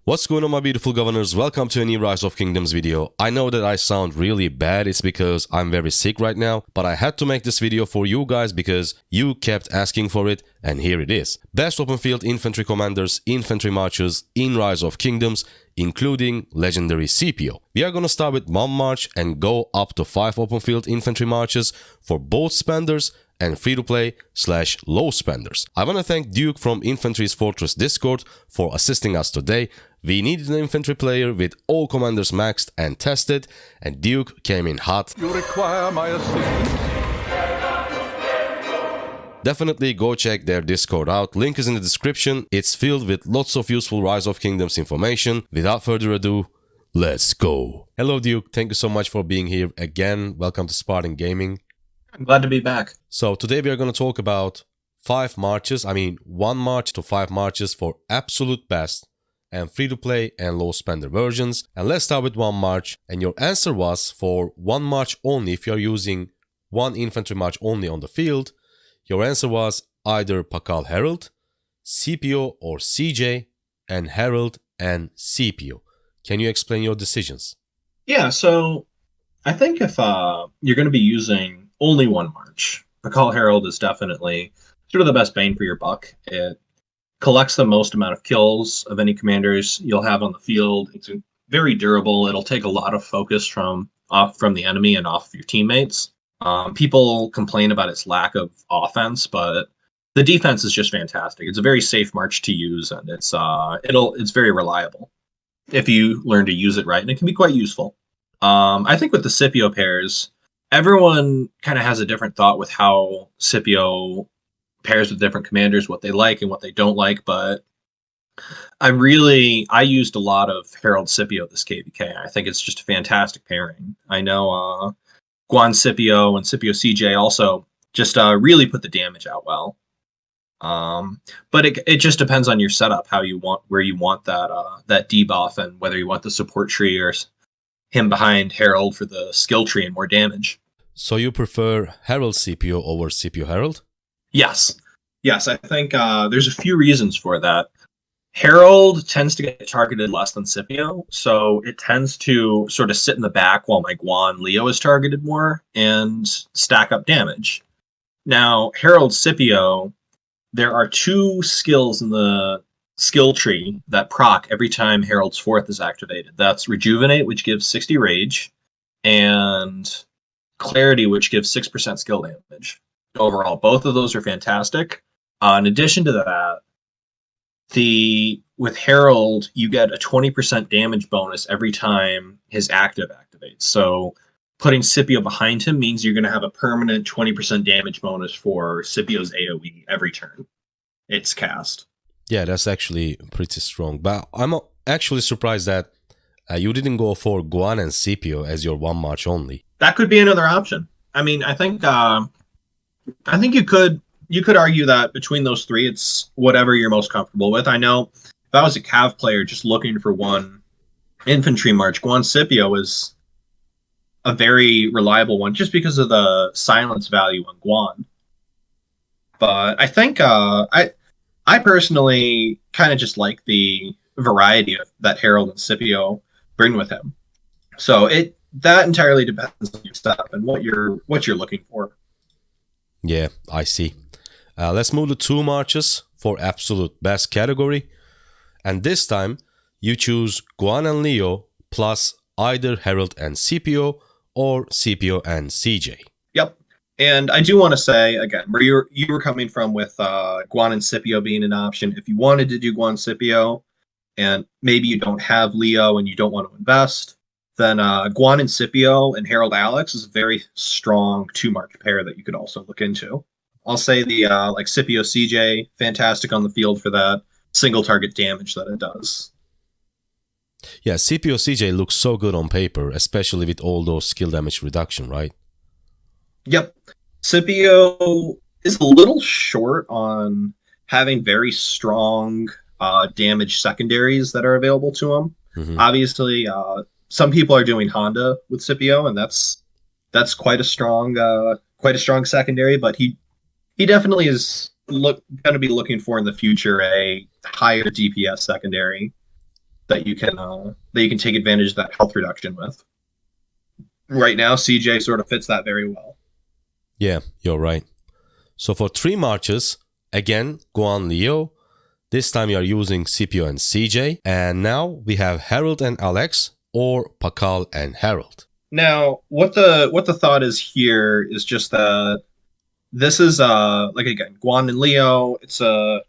What's going on, my beautiful governors? Welcome to a new Rise of Kingdoms video. I know that I sound really bad, it's because I'm very sick right now, but I had to make this video for you guys because you kept asking for it, and here it is. Best open field infantry commanders, infantry marches in Rise of Kingdoms, including legendary Scipio. We are gonna start with 1 march and go up to 5 open field infantry marches for both spenders and free-to-play/low spenders. I want to thank Duke from Infantry's Fortress Discord for assisting us today. We needed an infantry player with all commanders maxed and tested, and Duke came in hot. You require my assistance? Definitely go check their Discord out, link is in the description. It's filled with lots of useful Rise of Kingdoms information. Without further ado, let's go. Hello Duke, thank you so much for being here again. Welcome to Spartan Gaming. I'm glad to be back. So today we are going to talk about 5 marches, 1 march to 5 marches for absolute best and free-to-play and low spender versions. And let's start with 1 march. And your answer was for 1 march only, if you're using 1 infantry march only on the field, your answer was either Pakal Herald, Scipio or CJ, and Herald and Scipio. Can you explain your decisions? Yeah, so I think if you're going to be using only 1 march, Pakal Herald is definitely sort of the best bang for your buck. It collects the most amount of kills of any commanders you'll have on the field. It's very durable. It'll take a lot of focus from the enemy and off of your teammates. People complain about its lack of offense, but the defense is just fantastic. It's a very safe march to use, and it's very reliable if you learn to use it right, and it can be quite useful. I think with the Scipio pairs, everyone kind of has a different thought with how Scipio pairs with different commanders, what they like and what they don't like, but I used a lot of Herald Scipio this KVK. I think it's just a fantastic pairing. I know Guan Scipio and Scipio CJ also just really put the damage out well. But it just depends on your setup, where you want that debuff, and whether you want the support tree or him behind Herald for the skill tree and more damage. So you prefer Herald Scipio over Scipio Herald? Yes, I think there's a few reasons for that. Herald tends to get targeted less than Scipio, so it tends to sort of sit in the back while my Guan Leo is targeted more and stack up damage. Now, Herald Scipio, there are 2 skills in the skill tree that proc every time Herald's 4th is activated. That's Rejuvenate, which gives 60 rage, and Clarity, which gives 6% skill damage. Overall, both of those are fantastic. In addition to that, with Herald, you get a 20% damage bonus every time his active activates. So putting Scipio behind him means you're going to have a permanent 20% damage bonus for Scipio's AoE every turn it's cast. Yeah, that's actually pretty strong. But I'm actually surprised that you didn't go for Guan and Scipio as your 1 march only. That could be another option. I mean, I think you could argue that between those 3, it's whatever you're most comfortable with. I know if I was a Cav player just looking for 1 infantry march, Guan Scipio is a very reliable one just because of the silence value on Guan. But I think I personally kind of just like the variety that Herald and Scipio bring with him. So that entirely depends on your setup and what you're looking for. Yeah, I see. Let's move to 2 marches for absolute best category. And this time, you choose Guan and Leo plus either Herald and Scipio or Scipio and CJ. Yep. And I do want to say, again, where you were coming from with Guan and Scipio being an option, if you wanted to do Guan Scipio, and maybe you don't have Leo and you don't want to invest, then Guan and Scipio and Herald Alex is a very strong 2-march pair that you could also look into. I'll say the Scipio CJ, fantastic on the field for that single target damage that it does. Yeah, Scipio CJ looks so good on paper, especially with all those skill damage reduction, right? Yep. Scipio is a little short on having very strong damage secondaries that are available to him. Mm-hmm. Obviously, some people are doing Honda with Scipio, and that's quite a strong secondary. But he definitely is going to be looking for in the future a higher DPS secondary. that you can take advantage of that health reduction with. Right now, CJ sort of fits that very well. Yeah, you're right. So for 3 marches, again, Guan Yu. This time you are using Scipio and CJ. And now we have Harold and Alex, or Pakal and Harold. Now, what the thought is here is just that this is like again, Guan and Leo. It's a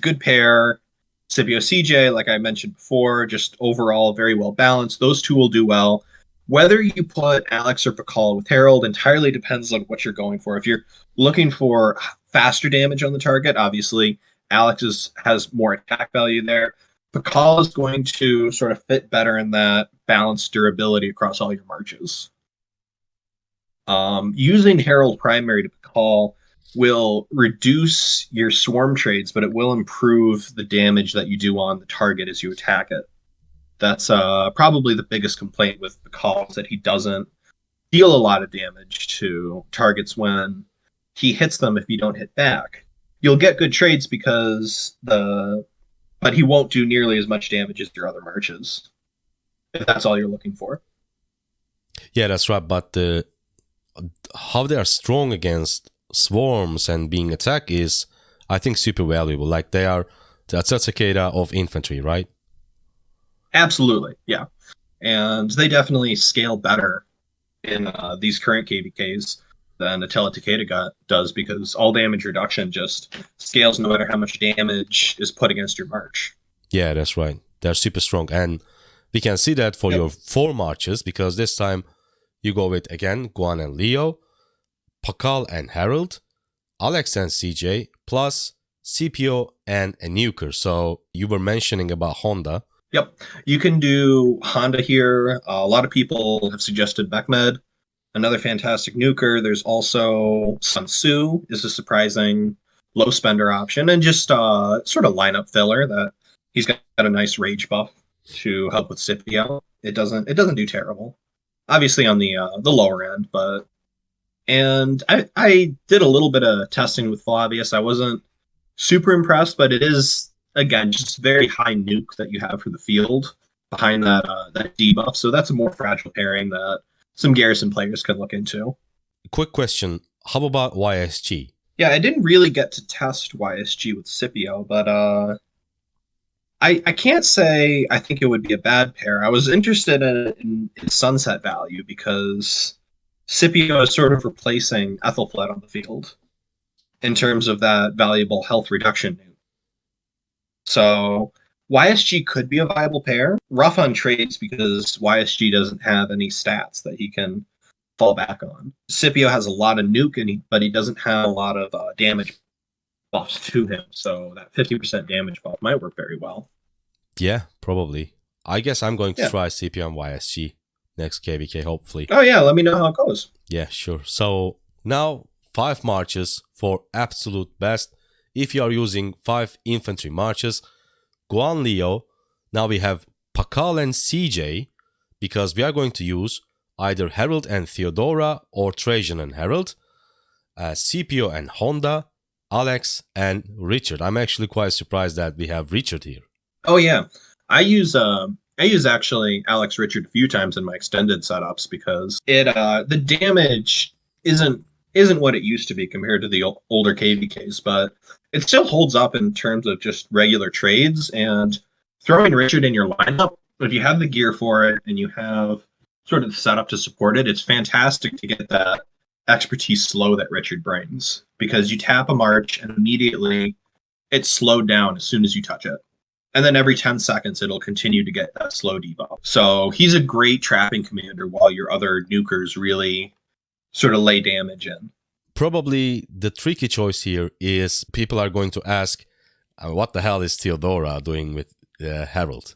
good pair. Scipio CJ, like I mentioned before, just overall very well balanced. Those two will do well. Whether you put Alex or Pakal with Harold entirely depends on what you're going for. If you're looking for faster damage on the target, obviously has more attack value there. Pakal is going to sort of fit better in that balanced durability across all your marches. Using Herald primary to call will reduce your swarm trades, but it will improve the damage that you do on the target as you attack it. That's probably the biggest complaint with the call is that he doesn't deal a lot of damage to targets when he hits them if you don't hit back. You'll get good trades but he won't do nearly as much damage as your other marches, if that's all you're looking for. Yeah, that's right. But how they are strong against swarms and being attacked is, I think, super valuable. Like they are the Atsatsukeira of infantry, right? Absolutely, yeah. And they definitely scale better in these current KVKs than the Tele Takeda does, because all damage reduction just scales no matter how much damage is put against your march. Yeah, that's right. They're super strong. And we can see that for your 4 marches, because this time you go with, again, Guan and Leo, Pakal and Harold, Alex and CJ, plus Scipio and a nuker. So you were mentioning about Honda. Yep. You can do Honda here. A lot of people have suggested Mechmed, another fantastic nuker. There's also Sun Tzu is a surprising low spender option, and just sort of lineup filler that he's got a nice rage buff to help with Scipio. It doesn't do terrible. Obviously on the lower end, and I did a little bit of testing with Flavius. I wasn't super impressed, but it is again just very high nuke that you have for the field behind that debuff. So that's a more fragile pairing that some Garrison players can look into. Quick question. How about YSG? Yeah, I didn't really get to test YSG with Scipio, but I can't say I think it would be a bad pair. I was interested in sunset value because Scipio is sort of replacing Ethelfled on the field in terms of that valuable health reduction. So YSG could be a viable pair. Rough on trades because YSG doesn't have any stats that he can fall back on. Scipio has a lot of nuke, but he doesn't have a lot of damage buffs to him. So that 50% damage buff might work very well. Yeah, probably. I guess I'm going to try Scipio and YSG next KVK, hopefully. Oh yeah, let me know how it goes. Yeah, sure. So now 5 marches for absolute best. If you are using 5 infantry marches, Guan Leo, now we have Pakal and CJ, because we are going to use either Harold and Theodora or Trajan and Harold, Scipio and Honda, Alex and Richard. I'm actually quite surprised that we have Richard here. Oh yeah, I use actually Alex Richard a few times in my extended setups because the damage isn't what it used to be compared to the older KVKs, but it still holds up in terms of just regular trades. And throwing Richard in your lineup, if you have the gear for it and you have sort of the setup to support it, it's fantastic to get that expertise slow that Richard brings, because you tap a march and immediately it's slowed down as soon as you touch it. And then every 10 seconds, it'll continue to get that slow debuff. So he's a great trapping commander while your other nukers really sort of lay damage in. Probably the tricky choice here is people are going to ask, what the hell is Theodora doing with Harold?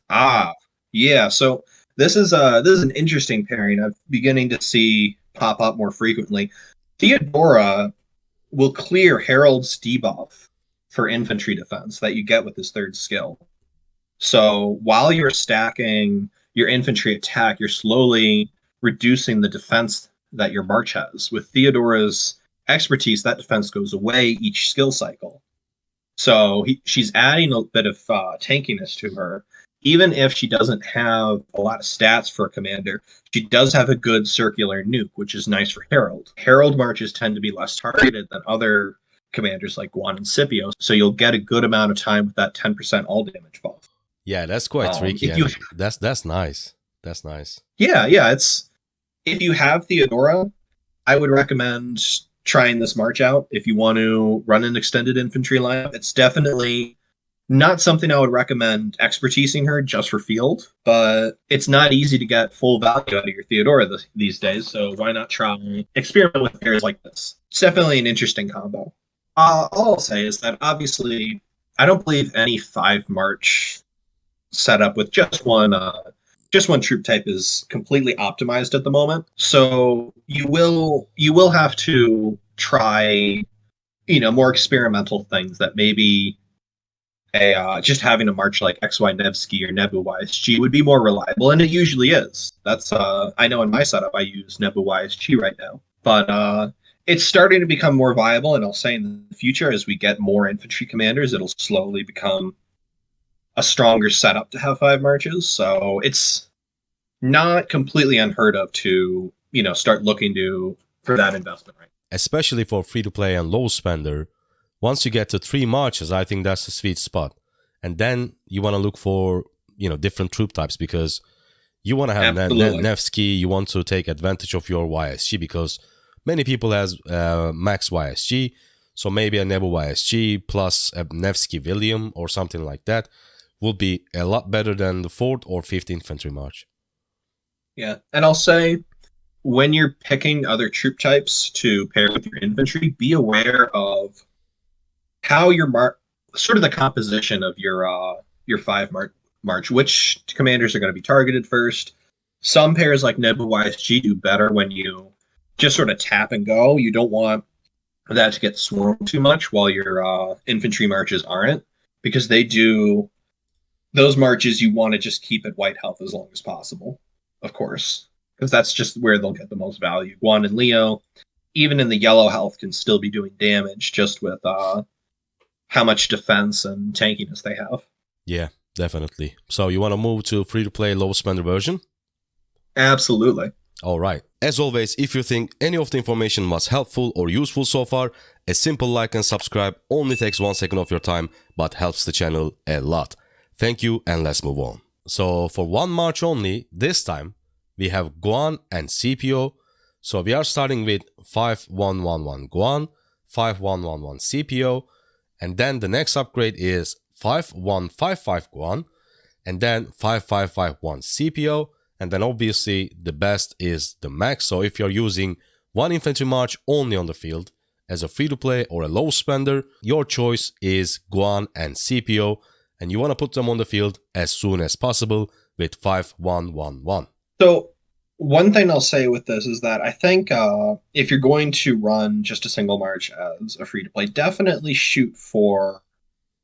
Yeah. So this is an interesting pairing I'm beginning to see pop up more frequently. Theodora will clear Harold's debuff for infantry defense that you get with his third skill. So while you're stacking your infantry attack, you're slowly reducing the defense that your march has. With Theodora's expertise, that defense goes away each skill cycle. So she's adding a bit of tankiness to her. even if she doesn't have a lot of stats for a commander, she does have a good circular nuke, which is nice for Herald. Herald marches tend to be less targeted than other commanders like Guan and Scipio, so you'll get a good amount of time with that 10% all damage buff. Yeah, that's quite tricky, If you, and that's nice. That's nice. yeah, it's if you have Theodora, I would recommend trying this march out if you want to run an extended infantry lineup. It's definitely not something I would recommend expertising her just for field, but it's not easy to get full value out of your Theodora these days, so why not try experiment with pairs like this? It's definitely an interesting combo. All I'll say is that obviously I don't believe any 5 March setup with just one troop type is completely optimized at the moment. So you will have to try more experimental things that maybe just having a march like XY Nevsky or Nebu YSG would be more reliable, and it usually is. That's I know in my setup I use Nebu YSG right now, but it's starting to become more viable, and I'll say in the future as we get more infantry commanders, it'll slowly become a stronger setup to have 5 marches. So it's not completely unheard of to start looking to for that investment right. Especially for free to play and low spender. Once you get to 3 marches, I think that's the sweet spot. And then you want to look for different troop types, because you want to have Nevsky. You want to take advantage of your YSG, because many people has max YSG. So maybe a Nebu YSG plus a Nevsky William or something like that will be a lot better than the 4th or 5th infantry march. Yeah, and I'll say when you're picking other troop types to pair with your infantry, be aware of how your sort of the composition of your 5 march, which commanders are going to be targeted first. Some pairs like Nebu YSG do better when you just sort of tap and go. You don't want that to get swarmed too much while your infantry marches aren't, because those marches you want to just keep at white health as long as possible, of course, because that's just where they'll get the most value. Guan and Leo, even in the yellow health, can still be doing damage just with how much defense and tankiness they have. Yeah, definitely. So you want to move to free-to-play low spender version? Absolutely. All right. As always, if you think any of the information was helpful or useful so far, a simple like and subscribe only takes 1 second of your time, but helps the channel a lot. Thank you, and let's move on. So for 1 march only, this time, we have Guan and Scipio. So we are starting with 5111 Guan, 5111 Scipio, and then the next upgrade is 5155 Guan, and then 5551 Scipio, and then obviously the best is the max. So if you're using 1 infantry march only on the field as a free-to-play or a low spender, your choice is Guan and Scipio, and you want to put them on the field as soon as possible with 5111. So one thing I'll say with this is that I think if you're going to run just a single march as a free-to-play, definitely shoot for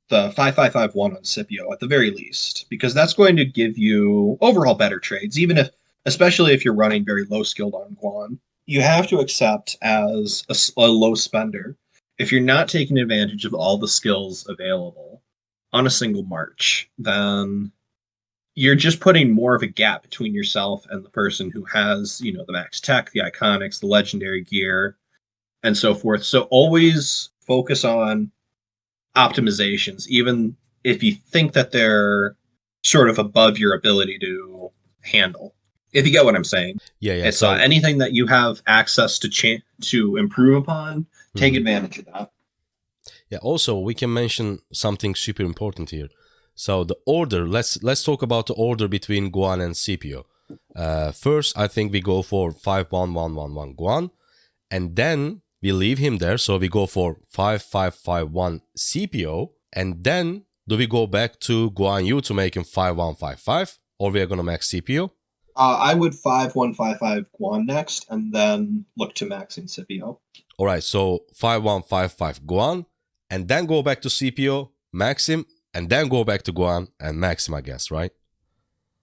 the 5551 on Scipio at the very least, because that's going to give you overall better trades, especially if you're running very low skilled on Guan. You have to accept as a low spender, if you're not taking advantage of all the skills available on a single march, then you're just putting more of a gap between yourself and the person who has, the max tech, the iconics, the legendary gear, and so forth. So always focus on optimizations, even if you think that they're sort of above your ability to handle. If you get what I'm saying. Yeah. It's so anything that you have access to improve upon, take advantage of that. Yeah, also we can mention something super important here. So the order, let's talk about the order between Guan and Scipio. First, I think we go for 5111 Guan, and then we leave him there, so we go for 5551 Scipio, and then do we go back to Guan Yu to make him 5155, or we are gonna max Scipio? I would 5155 Guan next, and then look to maxing Scipio. All right, so 5155 Guan, and then go back to Scipio, max him, and then go back to Guan and max him, I guess, right?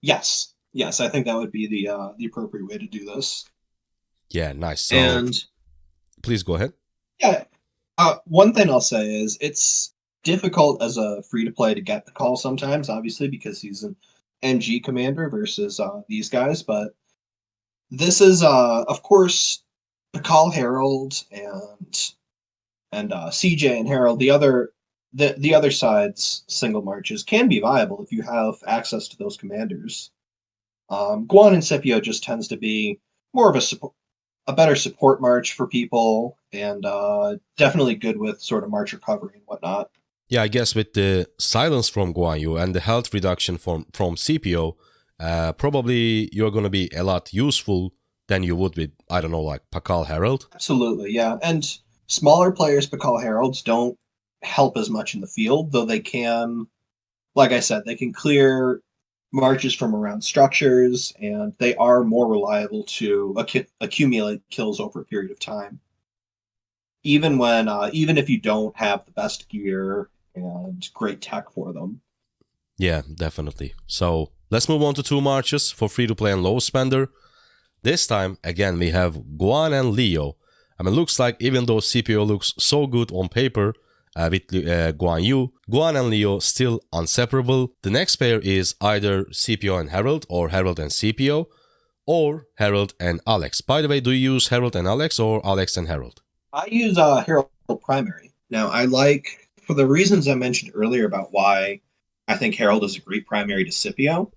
Yes, I think that would be the appropriate way to do this. Yeah, nice. So, and please go ahead. Yeah, one thing I'll say is it's difficult as a free to play to get the call sometimes, obviously, because he's NG commander versus these guys, but this is of course Pakal Herald and CJ and Harold. The other side's single marches can be viable if you have access to those commanders. Guan and Scipio just tends to be more of a better support march for people, and definitely good with sort of march recovery and whatnot. Yeah, I guess with the silence from Guan Yu and the health reduction from Scipio, probably you're going to be a lot useful than you would with, I don't know, like Pakal Herald. Absolutely, yeah. And smaller players, Pakal Heralds, don't help as much in the field, though they can, like I said, they can clear marches from around structures, and they are more reliable to accumulate kills over a period of time. Even if you don't have the best gear and great tech for them. Yeah, definitely. So let's move on to 2 marches for free-to-play and low spender. This time, again, we have Guan and Leo. I mean, looks like even though Scipio looks so good on paper with Guan Yu, Guan and Leo still inseparable. The next pair is either Scipio and Harold or Harold and Scipio or Harold and Alex. By the way, do you use Harold and Alex or Alex and Harold? I use Herald Primary. Now, I like, for the reasons I mentioned earlier about why I think Harold is a great primary to Scipio,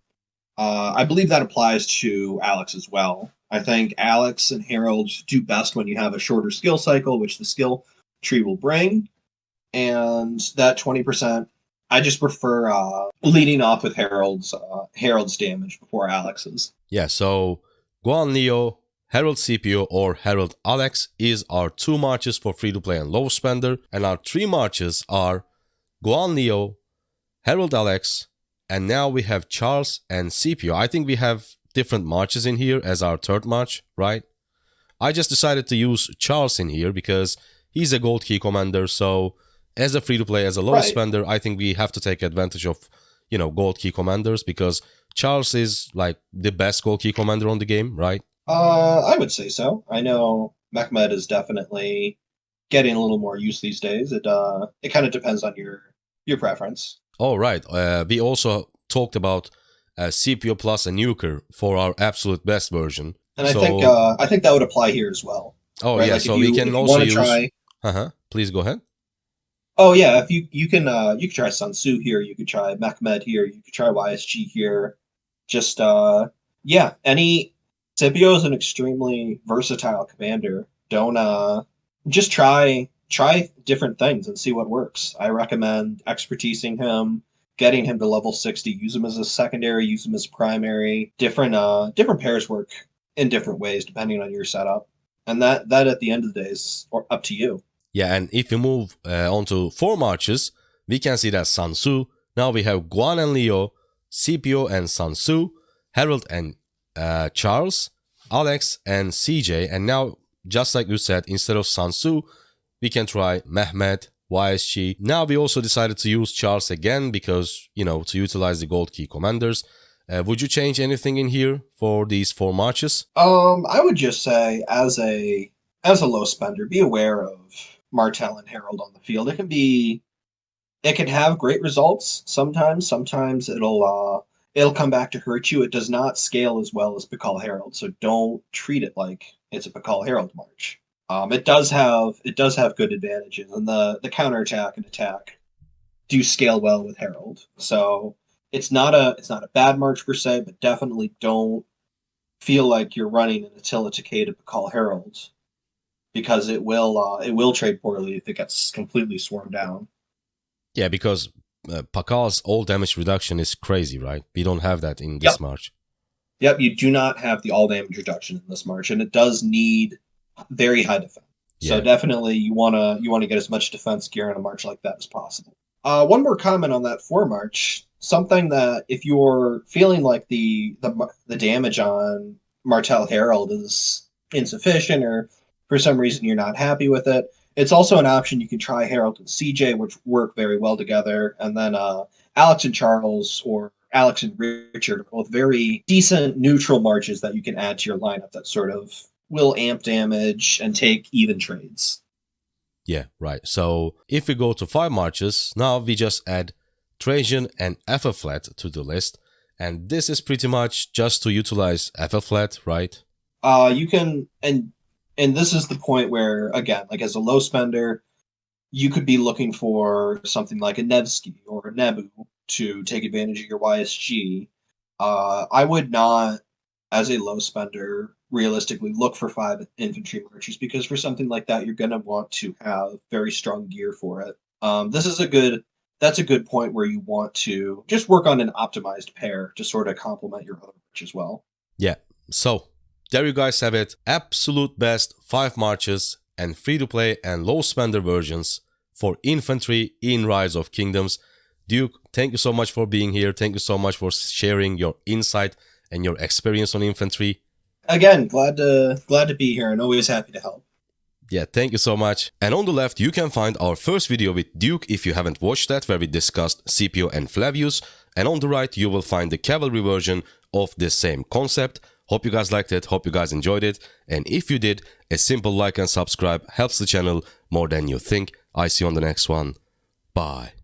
I believe that applies to Alex as well. I think Alex and Harold do best when you have a shorter skill cycle, which the skill tree will bring. And that 20%, I just prefer leading off with Harold's damage before Alex's. Yeah, so Guan Leo, Harold Scipio or Harold Alex is our 2 marches for free-to-play and low spender. And our 3 marches are Guan Leo, Harold Alex, and now we have Charles and Scipio. I think we have different marches in here as our 3rd march, right? I just decided to use Charles in here because he's a gold key commander, so as a free-to-play, as a low spender, I think we have to take advantage of, gold key commanders because Charles is like the best gold key commander on the game, right? I would say so. I know Mehmed is definitely getting a little more use these days. It kind of depends on your preference. Oh, right. We also talked about Scipio plus a nuker for our absolute best version. And I think that would apply here as well. Oh, right? yeah. Like so we can also use. Please go ahead. Oh yeah, if you can try Sun Tzu here, you could try Mehmed here, you could try YSG here. Just yeah, any Scipio is an extremely versatile commander. Don't just try different things and see what works. I recommend expertising him, getting him to level 60, use him as a secondary, use him as primary. Different pairs work in different ways depending on your setup. And that at the end of the day is up to you. Yeah, and if you move on to 4 marches, we can see that Sun Tzu. Now we have Guan and Leo, Scipio and Sun Tzu, Harold and Charles, Alex and CJ. And now, just like you said, instead of Sun Tzu, we can try Mehmed, YSG. Now we also decided to use Charles again because, to utilize the gold key commanders. Would you change anything in here for these 4 marches? I would just say as a low spender, be aware of Martel and Harold on the field. It can have great results sometimes. Sometimes it'll come back to hurt you. It does not scale as well as Pakal Herald, so don't treat it like it's a Pakal Herald march. It does have good advantages, and the counterattack and attack do scale well with Herald. So it's not a bad march per se, but definitely don't feel like you're running an Attila Takeda Pakal Herald, because it will trade poorly if it gets completely swarmed down. Yeah, because Pakal's all damage reduction is crazy, right? We don't have that in this march. Yep, you do not have the all damage reduction in this march, and it does need very high defense. Yeah. So definitely you wanna get as much defense gear in a march like that as possible. One more comment on that 4 march. Something that if you're feeling like the damage on Martel Herald is insufficient, or for some reason you're not happy with it, it's also an option. You can try Harold and CJ, which work very well together, and then Alex and Charles or Alex and Richard are both very decent neutral marches that you can add to your lineup that sort of will amp damage and take even trades. Yeah, right. So if we go to 5 marches, now we just add Trajan and Flat to the list. And this is pretty much just to utilize FL flat, right? You can, and this is the point where, again, like as a low spender, you could be looking for something like a Nevsky or a Nebu to take advantage of your YSG. I would not, as a low spender, realistically look for 5 infantry marches, because for something like that, you're going to want to have very strong gear for it. This is that's a good point where you want to just work on an optimized pair to sort of complement your other march as well. Yeah, so there you guys have it. Absolute best 5 marches and free-to-play and low-spender versions for infantry in Rise of Kingdoms. Duke, thank you so much for being here. Thank you so much for sharing your insight and your experience on infantry. Again, glad to be here and always happy to help. Yeah, thank you so much. And on the left, you can find our first video with Duke if you haven't watched that, where we discussed Scipio and Flavius. And on the right, you will find the cavalry version of this same concept. Hope you guys liked it, hope you guys enjoyed it. And if you did, a simple like and subscribe helps the channel more than you think. I see you on the next one. Bye.